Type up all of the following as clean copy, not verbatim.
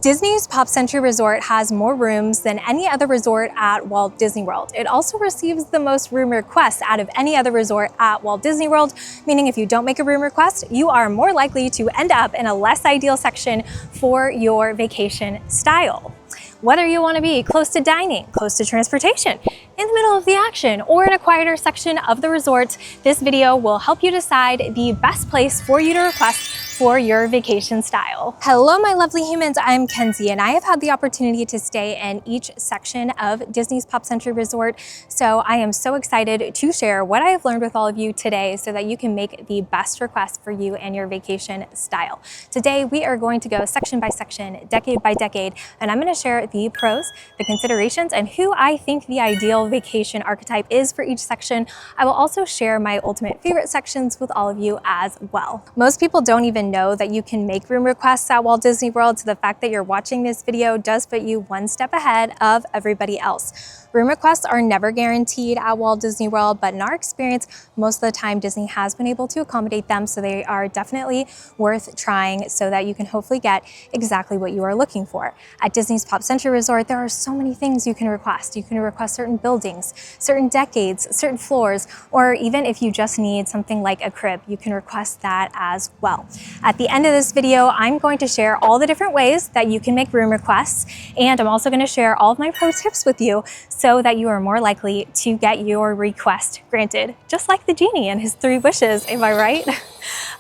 Disney's Pop Century Resort has more rooms than any other resort at Walt Disney World. It also receives the most room requests out of any other resort at Walt Disney World, meaning if you don't make a room request, you are more likely to end up in a less ideal section for your vacation style. Whether you want to be close to dining, close to transportation, in the middle of the action, or in a quieter section of the resort, this video will help you decide the best place for you to request for your vacation style. Hello, my lovely humans. I'm Kenzie, and I have had the opportunity to stay in each section of Disney's Pop Century Resort. So I am so excited to share what I have learned with all of you today so that you can make the best request for you and your vacation style. Today, we are going to go section by section, decade by decade, and I'm going to share the pros, the considerations, and who I think the ideal vacation archetype is for each section. I will also share my ultimate favorite sections with all of you as well. Most people don't even know that you can make room requests at Walt Disney World, so the fact that you're watching this video does put you one step ahead of everybody else. Room requests are never guaranteed at Walt Disney World, but in our experience, most of the time Disney has been able to accommodate them, so they are definitely worth trying so that you can hopefully get exactly what you are looking for. At Disney's Pop Century Resort, there are so many things you can request. You can request certain buildings, certain decades, certain floors, or even if you just need something like a crib, you can request that as well. At the end of this video, I'm going to share all the different ways that you can make room requests, and I'm also going to share all of my pro tips with you so that you are more likely to get your request granted, just like the genie and his 3 wishes, am I right?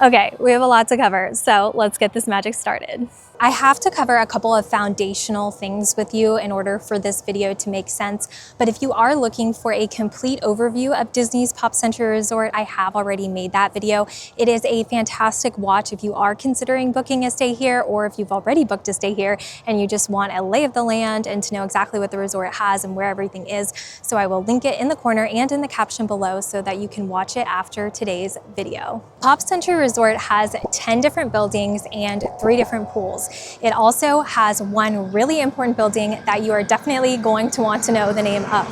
Okay, we have a lot to cover, so let's get this magic started. I have to cover a couple of foundational things with you in order for this video to make sense, but if you are looking for a complete overview of Disney's Pop Century Resort, I have already made that video. It is a fantastic watch if you are considering booking a stay here, or if you've already booked a stay here and you just want a lay of the land and to know exactly what the resort has and where everything is. So I will link it in the corner and in the caption below so that you can watch it after today's video. Pop Century Resort has 10 different buildings and 3 different pools. It also has one really important building that you are definitely going to want to know the name of.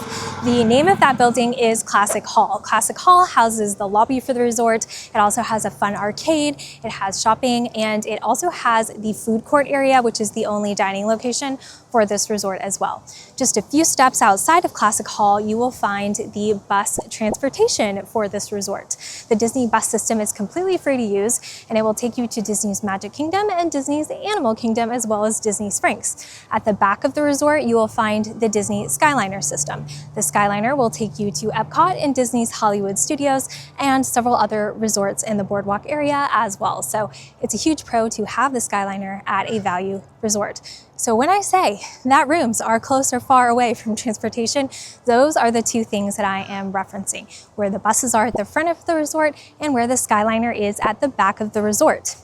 The name of that building is Classic Hall. Classic Hall houses the lobby for the resort. It also has a fun arcade, it has shopping, and it also has the food court area, which is the only dining location for this resort as well. Just a few steps outside of Classic Hall, you will find the bus transportation for this resort. The Disney bus system is completely free to use, and it will take you to Disney's Magic Kingdom and Disney's Animal Kingdom, as well as Disney Springs. At the back of the resort, you will find the Disney Skyliner system. The Skyliner will take you to Epcot and Disney's Hollywood Studios and several other resorts in the boardwalk area as well. So it's a huge pro to have the Skyliner at a value resort. So when I say that rooms are close or far away from transportation, those are the 2 things that I am referencing, where the buses are at the front of the resort and where the Skyliner is at the back of the resort.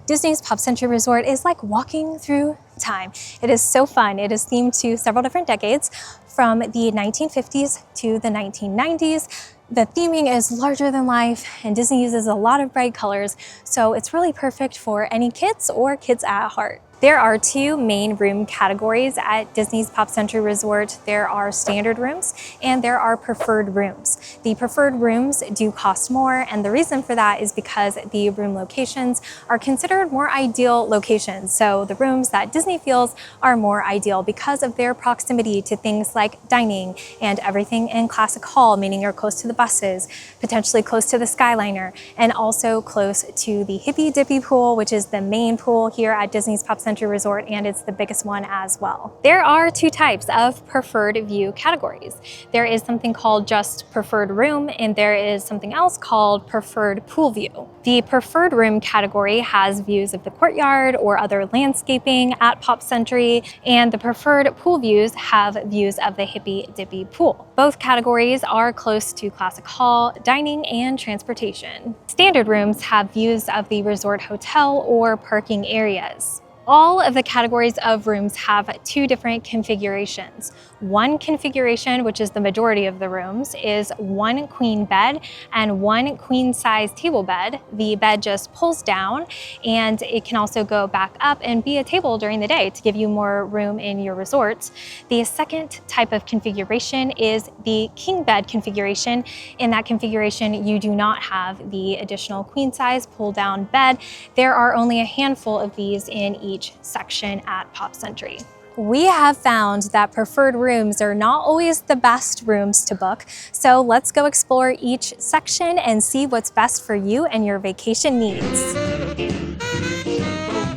Disney's Pop Century Resort is like walking through time. It is so fun. It is themed to several different decades, from the 1950s to the 1990s. The theming is larger than life, and Disney uses a lot of bright colors, so it's really perfect for any kids or kids at heart. There are 2 main room categories at Disney's Pop Century Resort. There are standard rooms and there are preferred rooms. The preferred rooms do cost more, and the reason for that is because the room locations are considered more ideal locations. So the rooms that Disney feels are more ideal because of their proximity to things like dining and everything in Classic Hall, meaning you're close to the buses, potentially close to the Skyliner, and also close to the Hippy Dippy pool, which is the main pool here at Disney's Pop Century Resort, and it's the biggest one as well. There are 2 types of preferred view categories. There is something called just preferred room, and there is something else called preferred pool view. The preferred room category has views of the courtyard or other landscaping at Pop Century, and the preferred pool views have views of the Hippy Dippy pool. Both categories are close to Classic Hall, dining, and transportation. Standard rooms have views of the resort hotel or parking areas. All of the categories of rooms have 2 different configurations. One configuration, which is the majority of the rooms, is 1 queen bed and 1 queen size table bed. The bed just pulls down, and it can also go back up and be a table during the day to give you more room in your resort. The second type of configuration is the king bed configuration. In that configuration, you do not have the additional queen size pull down bed. There are only a handful of these in each each section at Pop Century. We have found that preferred rooms are not always the best rooms to book, so let's go explore each section and see what's best for you and your vacation needs.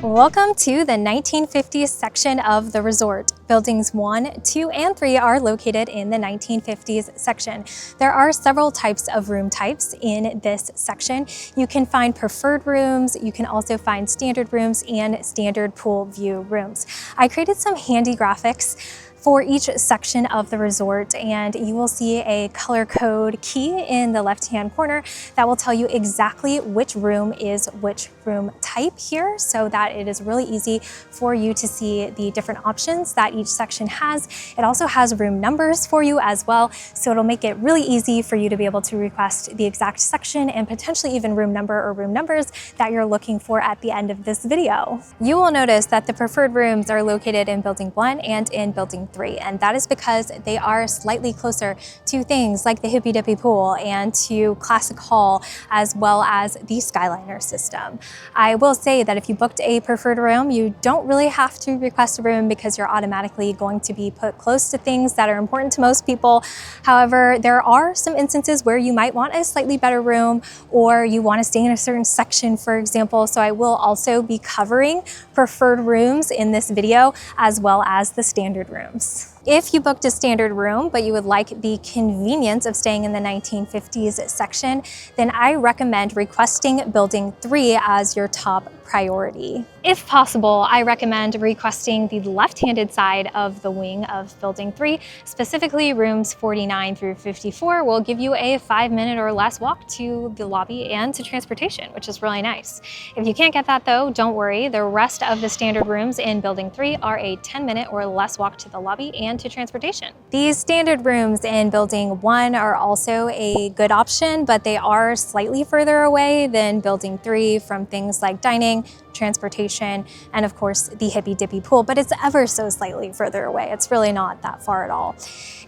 Welcome to the 1950s section of the resort. Buildings 1, 2, and 3 are located in the 1950s section. There are several types of room types in this section. You can find preferred rooms, you can also find standard rooms and standard pool view rooms. I created some handy graphics for each section of the resort, and you will see a color code key in the left-hand corner that will tell you exactly which room is which room type here, so that it is really easy for you to see the different options that each section has. It also has room numbers for you as well, so it'll make it really easy for you to be able to request the exact section and potentially even room number or room numbers that you're looking for at the end of this video. You will notice that the preferred rooms are located in Building 1 and in Building 3, and that is because they are slightly closer to things like the Hippy Dippy Pool and to Classic Hall, as well as the Skyliner system. I will say that if you booked a preferred room, you don't really have to request a room because you're automatically going to be put close to things that are important to most people. However, there are some instances where you might want a slightly better room, or you want to stay in a certain section, for example. So I will also be covering preferred rooms in this video, as well as the standard rooms. If you booked a standard room, but you would like the convenience of staying in the 1950s section, then I recommend requesting Building 3 as your top priority. If possible, I recommend requesting the left-handed side of the wing of Building 3. Specifically, rooms 49 through 54 will give you a 5-minute or less walk to the lobby and to transportation, which is really nice. If you can't get that though, don't worry. The rest of the standard rooms in Building 3 are a 10-minute or less walk to the lobby and to transportation. These standard rooms in Building 1 are also a good option, but they are slightly further away than Building 3 from things like dining, transportation, and of course the Hippy Dippy Pool, but it's ever so slightly further away. It's really not that far at all.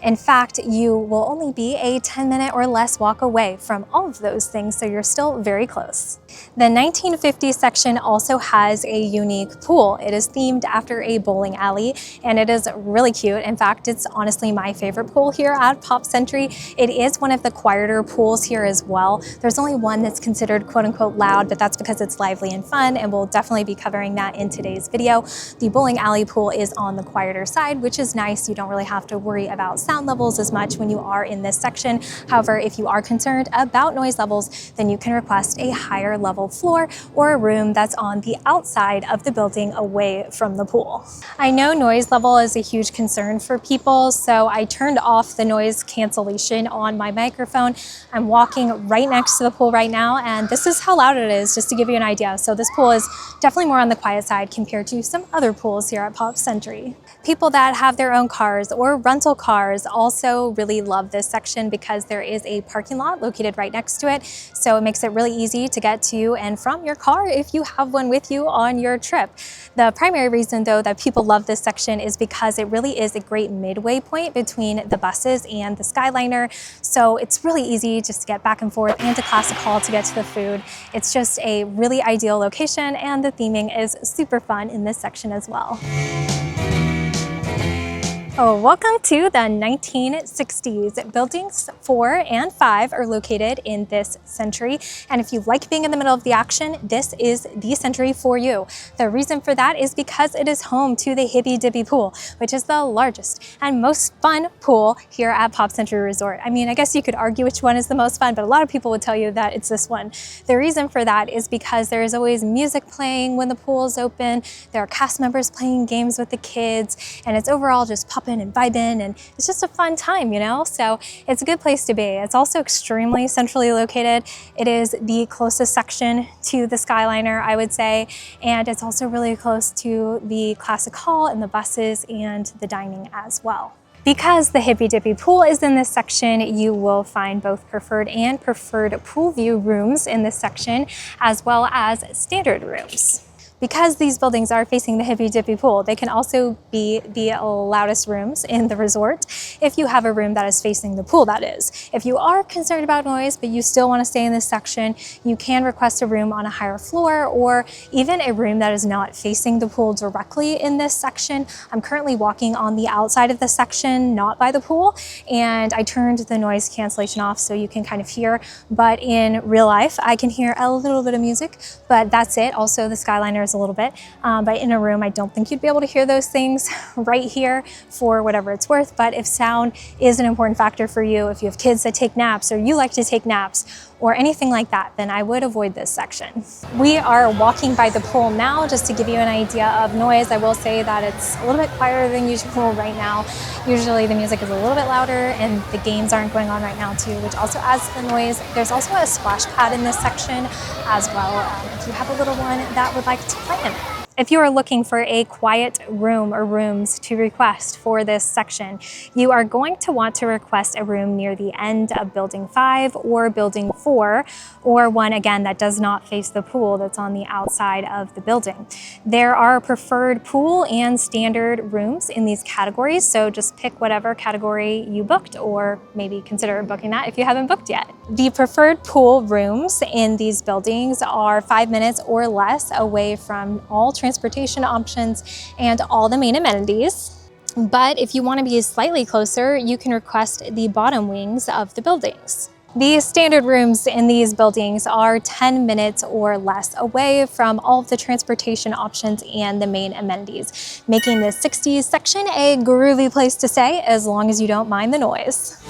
In fact, you will only be a 10-minute or less walk away from all of those things, so you're still very close. The 1950s section also has a unique pool. It is themed after a bowling alley, and it is really cute. In fact, it's honestly my favorite pool here at Pop Century. It is one of the quieter pools here as well. There's only one that's considered quote-unquote loud, but that's because it's lively and fun, and we'll definitely be covering that in today's video. The bowling alley pool is on the quieter side, which is nice. You don't really have to worry about sound levels as much when you are in this section. However, if you are concerned about noise levels, then you can request a higher level floor or a room that's on the outside of the building away from the pool. I know noise level is a huge concern for people, so I turned off the noise cancellation on my microphone. I'm walking right next to the pool right now, and this is how loud it is, just to give you an idea. So this pool is definitely more on the quiet side compared to some other pools here at Pop Century. People that have their own cars or rental cars also really love this section because there is a parking lot located right next to it. So it makes it really easy to get to and from your car if you have one with you on your trip. The primary reason though that people love this section is because it really is a great midway point between the buses and the Skyliner. So it's really easy just to get back and forth and to Classic Hall to get to the food. It's just a really ideal location, and the theming is super fun in this section as well. Oh, welcome to the 1960s. Buildings 4 and 5 are located in this century, and if you like being in the middle of the action, this is the century for you. The reason for that is because it is home to the Hippy Dippy Pool, which is the largest and most fun pool here at Pop Century Resort. I mean, I guess you could argue which one is the most fun, but a lot of people would tell you that it's this one. The reason for that is because there is always music playing when the pool is open. There are cast members playing games with the kids, and it's overall just popping and vibing, and it's just a fun time, you know? So it's a good place to be. It's also extremely centrally located. It is the closest section to the Skyliner, I would say, and it's also really close to the Classic Hall and the buses and the dining as well. Because the Hippy Dippy Pool is in this section, you will find both preferred and preferred pool view rooms in this section, as well as standard rooms. Because these buildings are facing the Hippy Dippy Pool, they can also be the loudest rooms in the resort if you have a room that is facing the pool, that is. If you are concerned about noise, but you still want to stay in this section, you can request a room on a higher floor or even a room that is not facing the pool directly in this section. I'm currently walking on the outside of the section, not by the pool, and I turned the noise cancellation off so you can kind of hear, but in real life, I can hear a little bit of music, but that's it. Also, the Skyliner a little bit, but in a room I don't think you'd be able to hear those things right here for whatever it's worth. But if sound is an important factor for you, if you have kids that take naps or you like to take naps or anything like that, then I would avoid this section. We are walking by the pool now just to give you an idea of noise. I will say that it's a little bit quieter than usual right now. Usually the music is a little bit louder and the games aren't going on right now too, which also adds to the noise. There's also a splash pad in this section as well, if you have a little one that would like to play in it. If you are looking for a quiet room or rooms to request for this section, you are going to want to request a room near the end of Building 5 or Building 4, or one again that does not face the pool, that's on the outside of the building. There are preferred pool and standard rooms in these categories, so just pick whatever category you booked, or maybe consider booking that if you haven't booked yet. The preferred pool rooms in these buildings are 5 minutes or less away from all transportation options and all the main amenities. But if you want to be slightly closer, you can request the bottom wings of the buildings. The standard rooms in these buildings are 10 minutes or less away from all of the transportation options and the main amenities, making the 60s section a groovy place to stay as long as you don't mind the noise.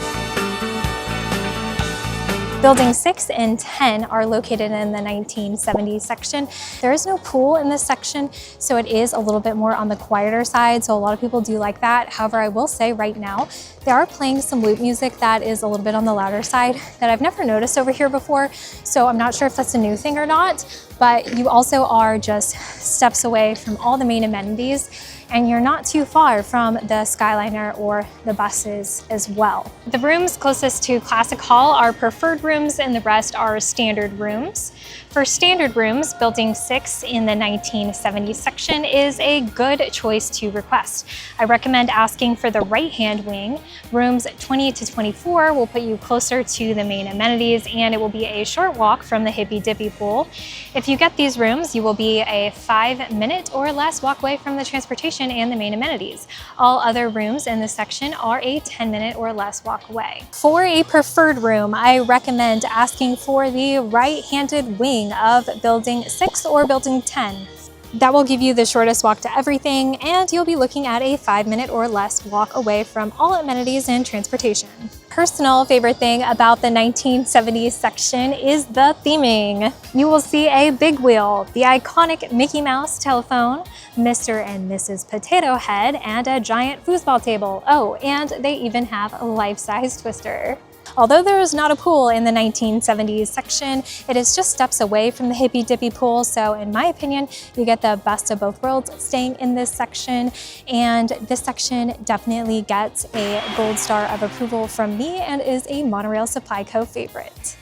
Buildings 6 and 10 are located in the 1970s section. There is no pool in this section, so it is a little bit more on the quieter side, so a lot of people do like that. However, I will say right now, they are playing some loop music that is a little bit on the louder side that I've never noticed over here before, so I'm not sure if that's a new thing or not, but you also are just steps away from all the main amenities, and you're not too far from the Skyliner or the buses as well. The rooms closest to Classic Hall are preferred rooms and the rest are standard rooms. For standard rooms, Building 6 in the 1970s section is a good choice to request. I recommend asking for the right-hand wing. Rooms 20 to 24 will put you closer to the main amenities and it will be a short walk from the Hippy Dippy Pool. If you get these rooms, you will be a 5-minute or less walkway from the transportation and the main amenities. All other rooms in this section are a 10-minute or less walk away. For a preferred room, I recommend asking for the right-handed wing of Building 6 or Building 10. That will give you the shortest walk to everything, and you'll be looking at a 5-minute or less walk away from all amenities and transportation. Personal favorite thing about the 1970s section is the theming. You will see a big wheel, the iconic Mickey Mouse telephone, Mr. and Mrs. Potato Head, and a giant foosball table. Oh, and they even have a life-size Twister. Although there is not a pool in the 1970s section, it is just steps away from the Hippy Dippy Pool, so in my opinion, you get the best of both worlds staying in this section, and this section definitely gets a gold star of approval from me and is a Monorail Supply Co. favorite.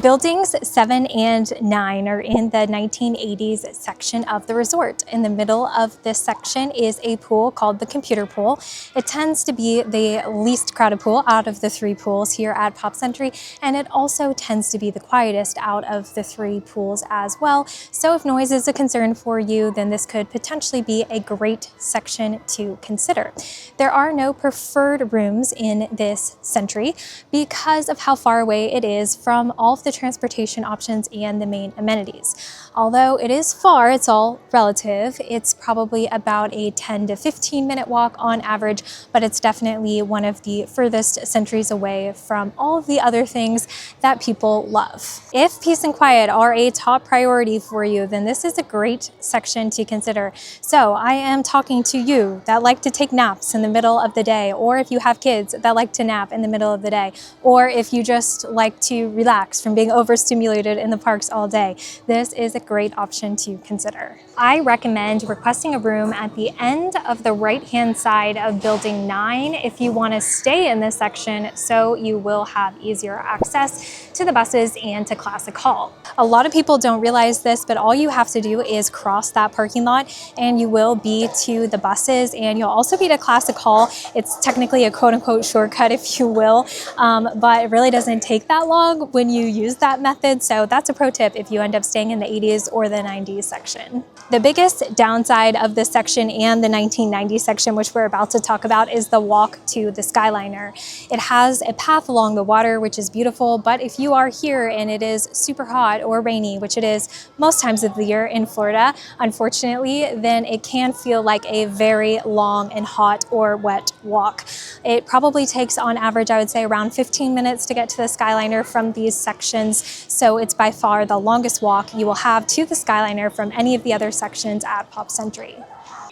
Buildings 7 and 9 are in the 1980s section of the resort. In the middle of this section is a pool called the Computer Pool. It tends to be the least crowded pool out of the 3 pools here at Pop Century, and it also tends to be the quietest out of the 3 pools as well. So if noise is a concern for you, then this could potentially be a great section to consider. There are no preferred rooms in this Century because of how far away it is from all of the transportation options and the main amenities. Although it is far, it's all relative. It's probably about a 10 to 15 minute walk on average, but it's definitely one of the furthest Centuries away from all of the other things that people love. If peace and quiet are a top priority for you, then this is a great section to consider. So I am talking to you that like to take naps in the middle of the day, or if you have kids that like to nap in the middle of the day, or if you just like to relax from being overstimulated in the parks all day, this is a great option to consider. I recommend requesting a room at the end of the right-hand side of Building 9 if you want to stay in this section, so you will have easier access to the buses and to Classic Hall. A lot of people don't realize this, but all you have to do is cross that parking lot and you will be to the buses, and you'll also be to Classic Hall. It's technically a quote-unquote shortcut, if you will, but it really doesn't take that long when you use that method. So that's a pro tip if you end up staying in the 80s or the 90s section. The biggest downside of this section and the 1990s section, which we're about to talk about, is the walk to the Skyliner. It has a path along the water, which is beautiful, but if you are here and it is super hot or rainy, which it is most times of the year in Florida, unfortunately, then it can feel like a very long and hot or wet walk. It probably takes on average, I would say, around 15 minutes to get to the Skyliner from these sections. So it's by far the longest walk you will have to the Skyliner from any of the other sections at Pop Century.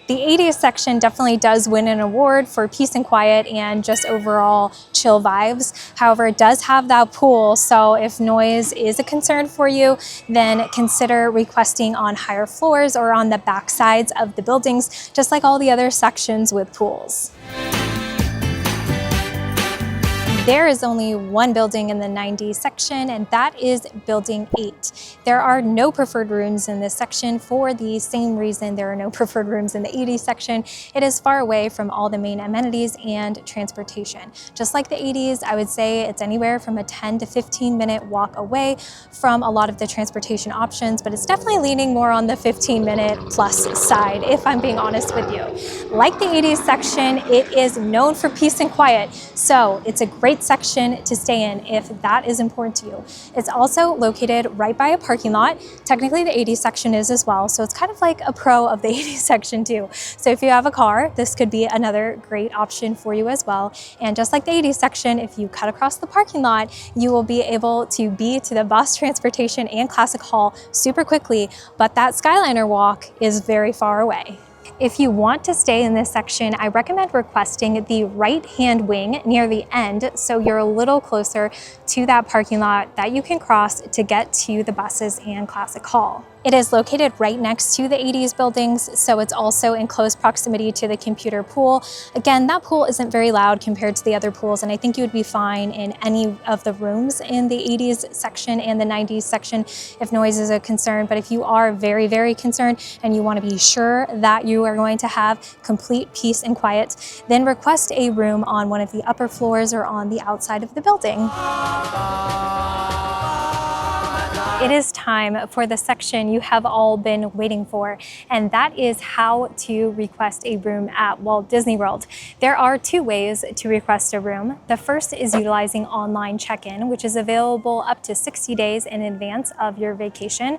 The 80s section definitely does win an award for peace and quiet and just overall chill vibes. However, it does have that pool, so if noise is a concern for you, then consider requesting on higher floors or on the back sides of the buildings, just like all the other sections with pools. There is only one building in the 90s section, and that is Building 8. There are no preferred rooms in this section for the same reason there are no preferred rooms in the 80s section. It is far away from all the main amenities and transportation. Just like the 80s, I would say it's anywhere from a 10 to 15 minute walk away from a lot of the transportation options, but it's definitely leaning more on the 15-minute plus side, if I'm being honest with you. Like the 80s section, it is known for peace and quiet, so it's a great section to stay in if that is important to you. It's also located right by a parking lot. Technically the 80s section is as well, so it's kind of like a pro of the 80s section too. So if you have a car, this could be another great option for you as well. And just like the 80s section, if you cut across the parking lot, you will be able to be to the bus transportation and Classic Hall super quickly, but that Skyliner walk is very far away. If you want to stay in this section, I recommend requesting the right-hand wing near the end, so you're a little closer to that parking lot that you can cross to get to the buses and Classic Hall. It is located right next to the 80s buildings, so it's also in close proximity to the computer pool. Again, that pool isn't very loud compared to the other pools, and I think you would be fine in any of the rooms in the 80s section and the 90s section if noise is a concern. But if you are very, very concerned and you want to be sure that you are going to have complete peace and quiet, then request a room on one of the upper floors or on the outside of the building. It is time for the section you have all been waiting for, and that is how to request a room at Walt Disney World. There are two ways to request a room. The first is utilizing online check-in, which is available up to 60 days in advance of your vacation.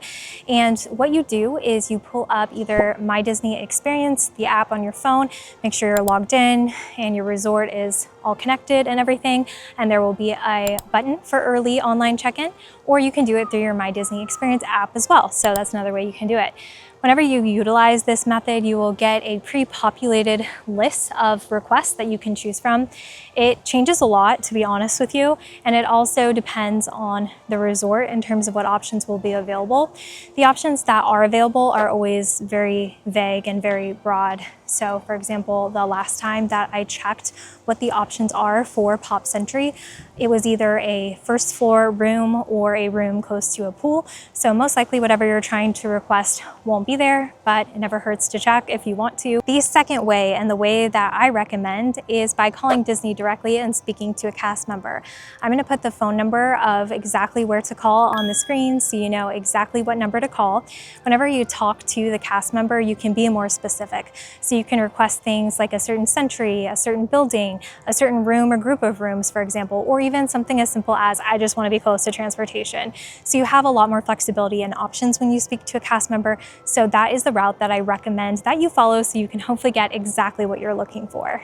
And what you do is you pull up either My Disney Experience, the app on your phone, make sure you're logged in and your resort is all connected and everything, and there will be a button for early online check-in, or you can do it through your My Disney Experience app as well. So that's another way you can do it. Whenever you utilize this method, you will get a pre-populated list of requests that you can choose from. It changes a lot, to be honest with you, and it also depends on the resort in terms of what options will be available. The options that are available are always very vague and very broad. So for example, the last time that I checked what the options are for Pop Century, it was either a first floor room or a room close to a pool. So most likely whatever you're trying to request won't be there, but it never hurts to check if you want to. The second way, and the way that I recommend, is by calling Disney directly and speaking to a cast member. I'm going to put the phone number of exactly where to call on the screen so you know exactly what number to call. Whenever you talk to the cast member, you can be more specific. So you can request things like a certain century, a certain building, a certain room or group of rooms, for example, or even something as simple as, I just want to be close to transportation. So you have a lot more flexibility and options when you speak to a cast member. So that is the route that I recommend that you follow so you can hopefully get exactly what you're looking for.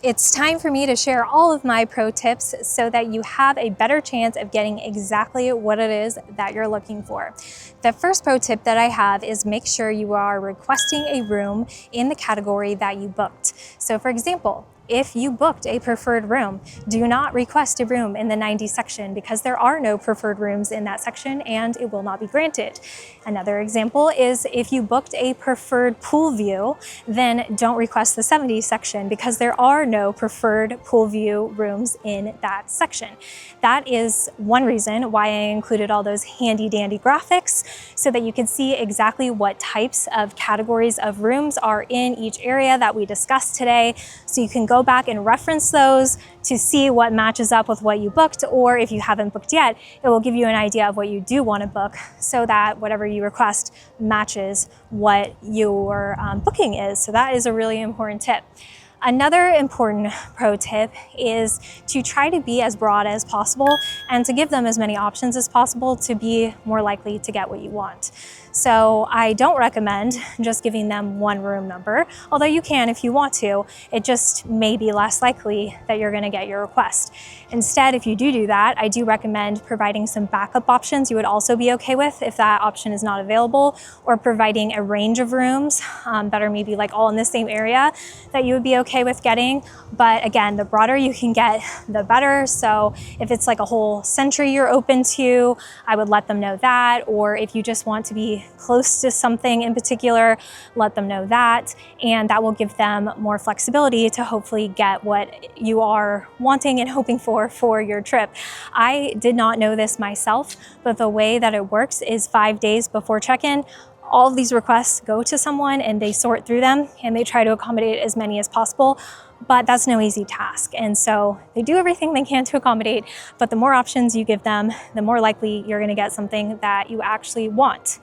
It's time for me to share all of my pro tips so that you have a better chance of getting exactly what it is that you're looking for. The first pro tip that I have is make sure you are requesting a room in the category that you booked. So for example, If you booked a preferred room, do not request a room in the 90 section because there are no preferred rooms in that section and it will not be granted. Another example is if you booked a preferred pool view, then don't request the 70 section because there are no preferred pool view rooms in that section. That is one reason why I included all those handy dandy graphics so that you can see exactly what types of categories of rooms are in each area that we discussed today. So you can go back and reference those to see what matches up with what you booked, or if you haven't booked yet, it will give you an idea of what you do want to book so that whatever you request matches what your booking is. So that is a really important tip. Another important pro tip is to try to be as broad as possible and to give them as many options as possible to be more likely to get what you want. So I don't recommend just giving them one room number, although you can if you want to. It just may be less likely that you're going to get your request. Instead, if you do that, I do recommend providing some backup options you would also be okay with if that option is not available, or providing a range of rooms that are maybe like all in the same area that you would be okay with getting. But again, the broader you can get, the better. So if it's like a whole century you're open to, I would let them know that. Or if you just want to be close to something in particular, let them know that. And that will give them more flexibility to hopefully get what you are wanting and hoping for your trip. I did not know this myself, but the way that it works is 5 days before check-in, all of these requests go to someone and they sort through them and they try to accommodate as many as possible. But that's no easy task. And so they do everything they can to accommodate, but the more options you give them, the more likely you're going to get something that you actually want.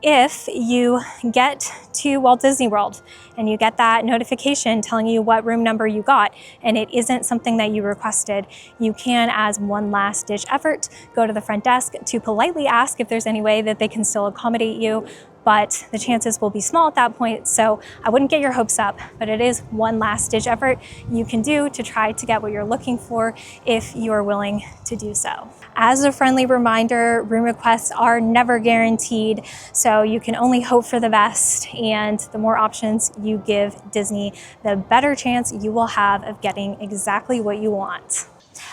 If you get to Walt Disney World and you get that notification telling you what room number you got and it isn't something that you requested, you can, as one last ditch effort, go to the front desk to politely ask if there's any way that they can still accommodate you. But the chances will be small at that point, so I wouldn't get your hopes up, but it is one last ditch effort you can do to try to get what you're looking for if you are willing to do so. As a friendly reminder, room requests are never guaranteed, so you can only hope for the best, and the more options you give Disney, the better chance you will have of getting exactly what you want.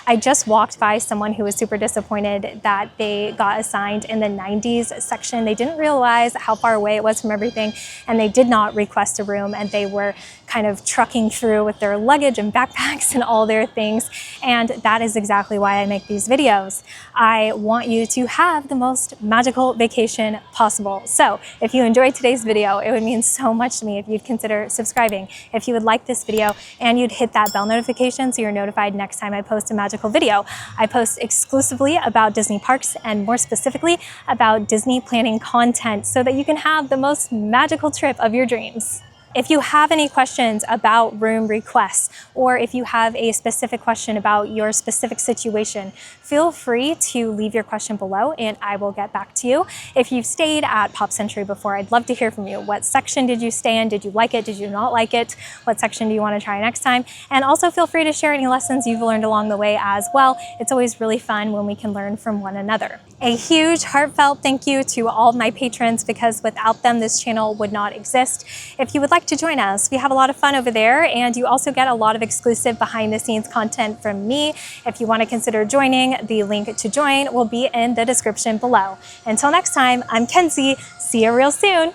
I just walked by someone who was super disappointed that they got assigned in the 90s section. They didn't realize how far away it was from everything, and they did not request a room, and they were kind of trucking through with their luggage and backpacks and all their things. And that is exactly why I make these videos. I want you to have the most magical vacation possible. So if you enjoyed today's video, it would mean so much to me if you'd consider subscribing, if you would like this video, and you'd hit that bell notification so you're notified next time I post a magical video. I post exclusively about Disney parks and more specifically about Disney planning content so that you can have the most magical trip of your dreams. If you have any questions about room requests, or if you have a specific question about your specific situation, feel free to leave your question below and I will get back to you. If you've stayed at Pop Century before, I'd love to hear from you. What section did you stay in? Did you like it? Did you not like it? What section do you want to try next time? And also feel free to share any lessons you've learned along the way as well. It's always really fun when we can learn from one another. A huge heartfelt thank you to all of my patrons, because without them this channel would not exist. If you would like to join us, we have a lot of fun over there, and you also get a lot of exclusive behind the scenes content from me. If you want to consider joining, the link to join will be in the description below. Until next time, I'm Kenzie. See you real soon.